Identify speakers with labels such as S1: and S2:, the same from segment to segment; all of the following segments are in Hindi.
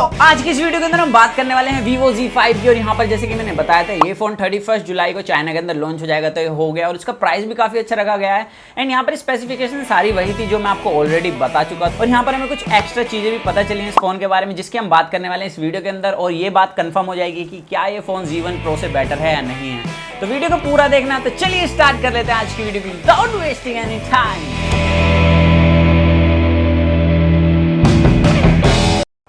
S1: आज की इस वीडियो के अंदर हम बात करने वाले हैं Vivo Z5 की। और यहाँ पर जैसे कि मैंने बताया था ये फोन 31 जुलाई को चाइना के अंदर लॉन्च हो जाएगा, तो ये हो गया और इसका प्राइस भी काफी अच्छा रखा गया है। एंड यहाँ पर स्पेसिफिकेशन सारी वही थी जो मैं आपको ऑलरेडी बता चुका था, और यहाँ पर हमें कुछ एक्स्ट्रा चीजें भी पता चली इस फोन के बारे में जिसकी हम बात करने वाले हैं इस वीडियो के अंदर, और ये बात कंफर्म हो जाएगी कि क्या ये फोन Z1 Pro से बेटर है या नहीं है। तो वीडियो को पूरा देखना, तो चलिए स्टार्ट कर लेते हैं आज की video without wasting any time.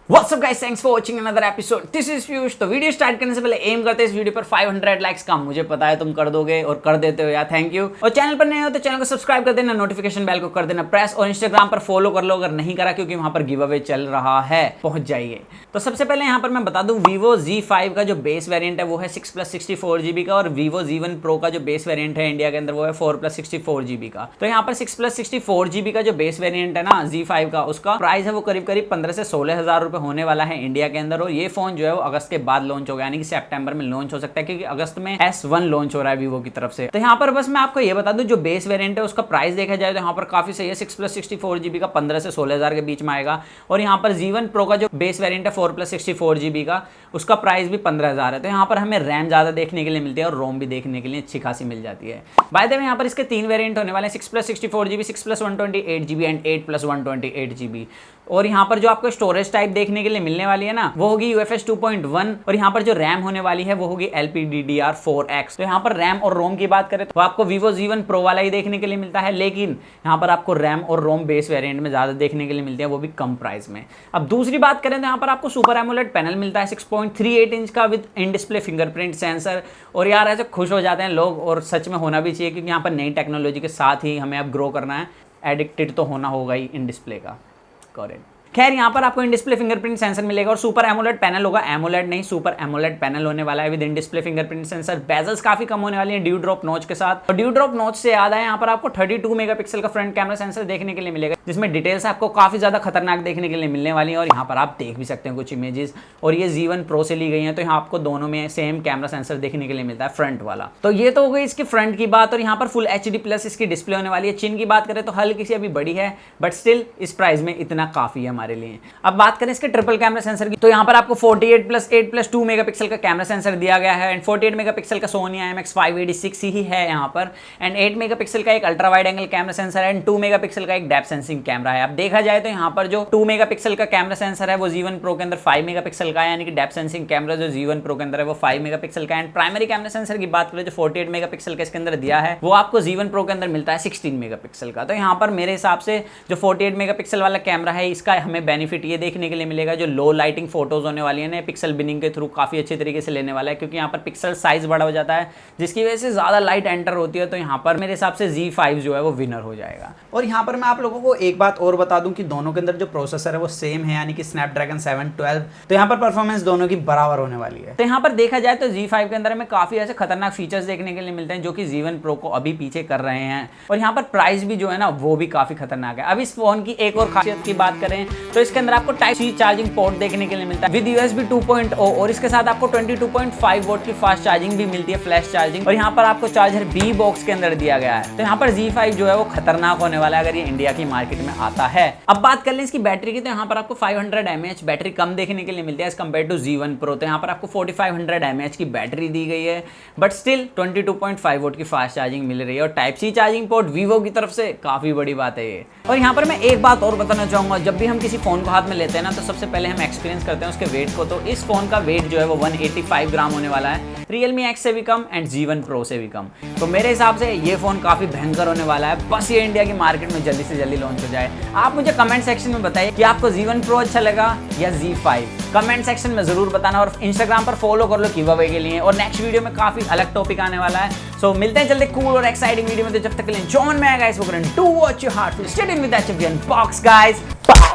S1: What's up guys, thanks for watching another episode. This is Piyush। तो वीडियो स्टार्ट करने से पहले एम करते हैं इस वीडियो पर 500 लाइक्स का। मुझे पता है तुम कर दोगे और कर देते हो यार, थैंक यू। और चैनल पर नए हो तो चैनल को सब्सक्राइब कर देना, नोटिफिकेशन बेल को कर देना प्रेस, और इंस्टाग्राम पर फॉलो कर लो अगर नहीं करा, क्योंकि वहां पर गिव अवे चल रहा है, पहुंच जाइए। तो सबसे पहले यहाँ पर मैं बता दूं Vivo Z5 का जो बेस वेरिएंट है वो है 6+64 GB का, और Vivo Z1 Pro का जो बेस वेरिएंट है इंडिया के अंदर वो है 4+64 GB का। तो यहाँ पर 6+64 GB का जो बेस वेरिएंट है ना Z5 का, उसका प्राइस है वो करीब 15 से 16 हज़ार रुपए होने वाला है इंडिया के अंदर। और ये फोन जो है वो अगस्त के बाद लॉन्च होगा, यानी कि सितंबर में लॉन्च हो सकता है, क्योंकि अगस्त में S1 लॉन्च हो रहा है Vivo की तरफ से। तो यहाँ पर बस मैं आपको ये बता दूं जो बेस वेरिएंट है उसका प्राइस देखा जाए तो यहाँ पर काफी सही है। 6+64 GB का 15 से 16 हज़ार के बीच में आएगा। और यहाँ पर Z1 Pro का जो बेस वेरिएंट है 4+64 GB का, उसका प्राइस भी 15 हज़ार है। तो यहाँ पर हमें रैम ज्यादा देखने के लिए मिलती है और रोम भी देखने के लिए अच्छी खासी मिल जाती है। बाय द वे यहाँ पर इसके 3 वेरिएंट होने वाले हैं, 6+64 GB, 6+128 GB एंड 8+128 GB। और यहाँ पर जो आपको स्टोरेज टाइप देखने के लिए मिलने वाली है ना वो होगी UFS 2.1, और यहाँ पर जो रैम होने वाली है वो होगी LPDDR4X। तो यहाँ पर रैम और रोम की बात करें तो आपको Vivo Z1 Pro वाला ही देखने के लिए मिलता है, लेकिन यहाँ पर आपको रैम और रोम बेस वेरिएंट में ज्यादा देखने के लिए मिलते हैं, वो भी कम प्राइस में। अब दूसरी बात करें तो यहाँ पर आपको सुपर एमोलेड पैनल मिलता है 6.38 इंच का with in display fingerprint sensor. और यार ऐसे खुश हो जाते हैं लोग, और सच में होना भी चाहिए, क्योंकि यहाँ पर नई टेक्नोलॉजी के साथ ही हमें अब ग्रो करना है, एडिक्टेड तो होना होगा ही इन डिस्प्ले का। करेक्ट। खैर यहाँ पर आपको इन डिस्प्ले फिंगरप्रिंट सेंसर मिलेगा और सुपर एमोलेड पैनल होगा, एमोलेड नहीं सुपर एमोलेड पैनल होने वाला है with in display fingerprint sensor. Bezels काफी कम होने वाली है ड्यू ड्रॉप नॉच के साथ। और ड्यू ड्रॉप नॉच से याद है यहाँ पर आपको 32 मेगापिक्सल का फ्रंट कैमरा सेंसर देखने के लिए मिलेगा, जिसमें डिटेल्स आपको काफी ज्यादा खतरनाक देखने के लिए मिलने वाली है। और यहाँ पर आप देख भी सकते हैं कुछ इमेजेस, और ये Z1 Pro से ली गई है, तो यहाँ आपको दोनों में सेम कैमरा सेंसर देखने के लिए मिलता है फ्रंट वाला। तो ये तो हो गई इसकी फ्रंट की बात। और यहाँ पर फुल HD+ इसकी डिस्प्ले होने वाली है। चिन की बात करें तो हल्की सी अभी बड़ी है, बट स्टिल इस प्राइस में इतना काफी है हमारे लिए। अब बात करें इसके ट्रिपल कैमरा सेंसर की, तो यहाँ पर आपको 48+8+2 मेगापिक्सल का कैमरा सेंसर दिया गया है, एंड 48 मेगापिक्सल का Sony IMX586 ही है यहाँ पर, एंड 8 मेगापिक्सल का एक ultra wide angle camera sensor है, एंड 2 मेगापिक्सल का एक डेप्थ सेंसिंग कैमरा है। अब देखा जाए तो यहाँ पर जो 2 मेगापिक्सल का कैमरा सेंसर है वो Z1 Pro के अंदर 5 मेगापिक्सल का है, यानी कि डेप्थ सेंसिंग कैमरा जो Z1 Pro के अंदर है वो 5 मेगापिक्सल का है। एंड प्राइमरी कैमरा सेंसर की बात करें जो 48 मेगापिक्सल का इसके अंदर दिया है वो आपको Z1 Pro के अंदर मिलता है 16 मेगापिक्सल का। तो यहाँ पर मेरे हिसाब से जो 48 मेगापिक्सल वाला कैमरा है इसका हमें बेनिफिट ये देखने के लिए मिलेगा, जो लो लाइटिंग फोटोज होने वाली है ना पिक्सल बिनिंग के थ्रू काफी अच्छे तरीके से लेने वाला है, क्योंकि यहाँ पर पिक्सल साइज बड़ा हो जाता है जिसकी वजह से ज्यादा लाइट एंटर होती है। तो यहाँ पर मेरे हिसाब से Z5 जो है वो विनर हो जाएगा। और यहाँ पर मैं आप लोगों को एक बात और बता दूं कि दोनों के अंदर जो प्रोसेसर है वो सेम है, यानी कि स्नैपड्रैगन 712। तो यहाँ पर परफॉर्मेंस दोनों की बराबर होने वाली है। तो यहाँ पर देखा जाए तो Z5 के अंदर हमें काफी ऐसे खतरनाक फीचर्स देखने के लिए मिलते हैं जो कि Z1 Pro को अभी पीछे कर रहे हैं। और यहाँ पर प्राइस भी जो है ना वो भी काफी खतरनाक है। अब इस फोन की एक और खासियत की बात करें तो इसके अंदर आपको Type-C चार्जिंग पोर्ट देखने के लिए मिलता है विद USB 2.0, और इसके साथ आपको 22.5 वोल्ट की फास्ट चार्जिंग भी मिलती है, फ्लैश चार्जिंग। और यहाँ पर आपको चार्जर B बॉक्स के अंदर दिया गया है। तो यहाँ पर Z5 जो है वो खतरनाक होने वाला है अगर ये इंडिया की मार्केट में आता है। अब बात कर लें इसकी बैटरी की, तो यहाँ पर आपको 500 mAh बैटरी कम देखने के लिए मिलती है as compare to Z1 Pro। तो यहाँ पर आपको 4500 mAh की बैटरी दी गई है, बट स्टिल 22.5 वोल्ट की फास्ट चार्जिंग मिल रही है। और Type-C चार्जिंग पोर्ट Vivo की तरफ से काफी बड़ी बात है ये। और यहाँ पर मैं एक बात और बताना चाहूंगा, जब भी हम किसी फोन को हाथ में लेते हैं ना तो सबसे पहले हम एक्सपीरियंस करते हैं उसके वेट को। तो इस फोन का वेट जो है वो 185 ग्राम होने वाला है, Realme X से भी कम एंड Z1 Pro से भी कम। तो मेरे हिसाब से ये फोन काफी भयंकर होने वाला है, बस ये इंडिया की मार्केट में जल्दी से जल्दी लॉन्च हो जाए। आप मुझे कमेंट सेक्शन में बताइए कि आपको Z1 Pro अच्छा लगा या Z5, कमेंट सेक्शन में जरूर बताना। और इंस्टाग्राम पर फॉलो कर लो गिव अवे के लिए। और नेक्स्ट वीडियो में काफी अलग टॉपिक आने वाला है। सो मिलते हैं जल्दी कूल और एक्साइटिंग वीडियो में। तो जब तक के लिए जॉन में गाइस, वो करें do what your heart feels, stay in with that champion box guys, bye.